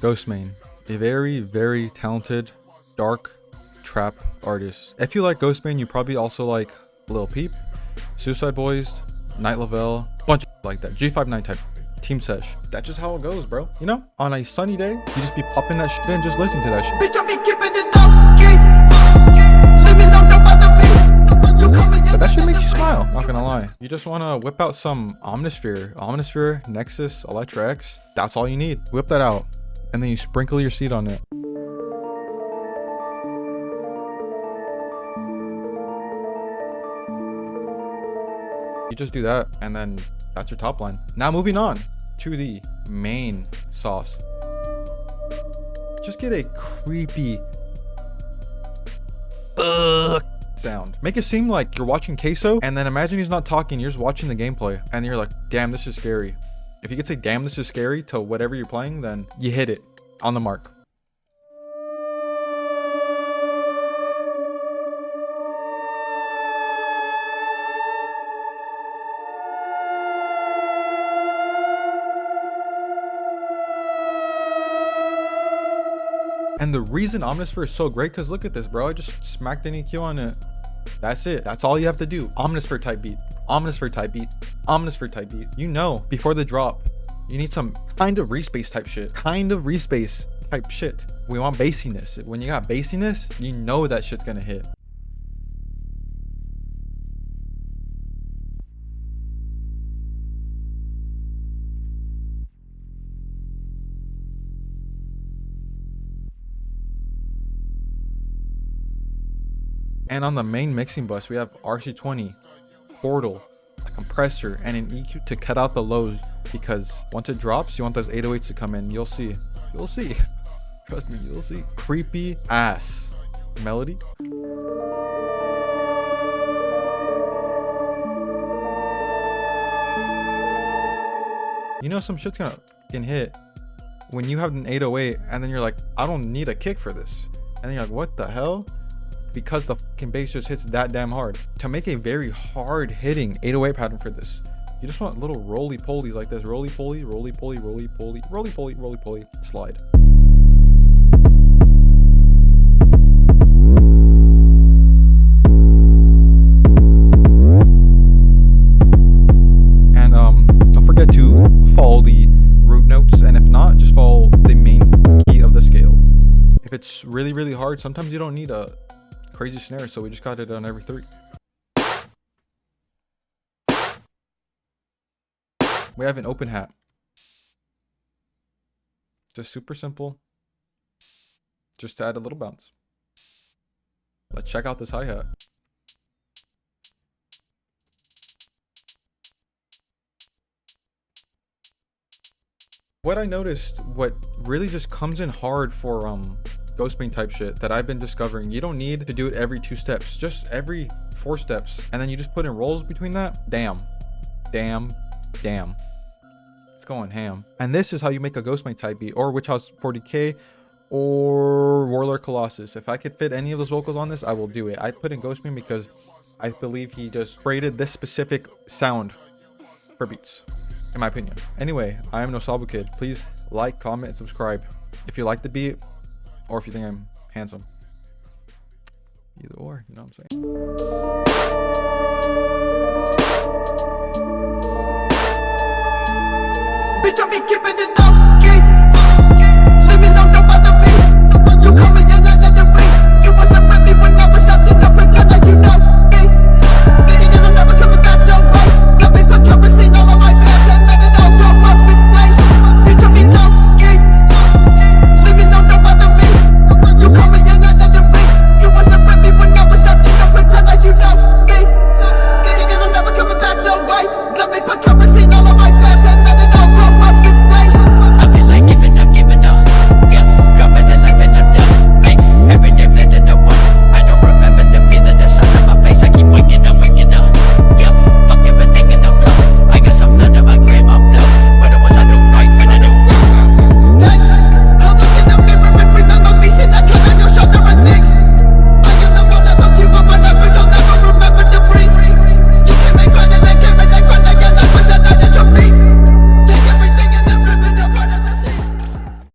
Ghostman, a very, very talented, dark trap artist. If you like Ghostman, you probably also like Lil Peep, Suicide Boys, Night Lavelle, bunch of like that. G59 type. Team Sesh. That's just how it goes, bro. You know, on a sunny day, you just be popping that shit and just listen to that shit. Bitch, I be keeping it up. But that shit makes you smile, not gonna lie. You just wanna whip out some Omnisphere, Nexus, Electra X. That's all you need. Whip that out, and then you sprinkle your seed on it. You just do that, and then that's your top line. Now moving on to the main sauce. Just get a creepy sound. Make it seem like you're watching Queso, and then imagine he's not talking, you're just watching the gameplay, and you're like, damn, this is scary. If you could say, damn, this is scary to whatever you're playing, then you hit it on the mark. And the reason Omnisphere is so great, because look at this, bro. I just smacked an EQ on it. That's it. That's all you have to do. Omnisphere type beat. Omnisphere type beat. Omnisphere type beat. You know, before the drop, you need some kind of respace type shit. Kind of respace type shit. We want bassiness. When you got bassiness, you know that shit's gonna hit. And on the main mixing bus, we have RC20, Portal, a compressor, and an EQ to cut out the lows, because once it drops, you want those 808s to come in. You'll see. You'll see. Trust me, you'll see. Creepy ass melody. You know some shit's gonna hit when you have an 808 and then you're like, I don't need a kick for this. And then you're like, what the hell? Because the fucking bass just hits that damn hard. To make a very hard hitting 808 pattern for this, you just want little roly-polies like this. Roly-poly, roly-poly, roly-poly, roly-poly, roly-poly, slide. And don't forget to follow the root notes, and if not, just follow the main key of the scale. If it's really, really hard, sometimes you don't need a crazy snare, so we just got it on every 3. We have an open hat. Just super simple. Just to add a little bounce. Let's check out this hi-hat. What I noticed, what really just comes in hard for Ghostman type shit that I've been discovering, you don't need to do it every 2 steps, just every 4 steps, and then you just put in rolls between that. Damn, it's going ham. And this is how you make a Ghostman type beat, or Witch House 40k, or Warlord Colossus. If I could fit any of those vocals on this, I will do it. I put in Ghostman because I believe he just created this specific sound for beats, in my opinion. Anyway, I am Nosabu Kid. Please like, comment, and subscribe if you like the beat, or if you think I'm handsome. Either or, you know what I'm saying? Bitch, I be keeping it up.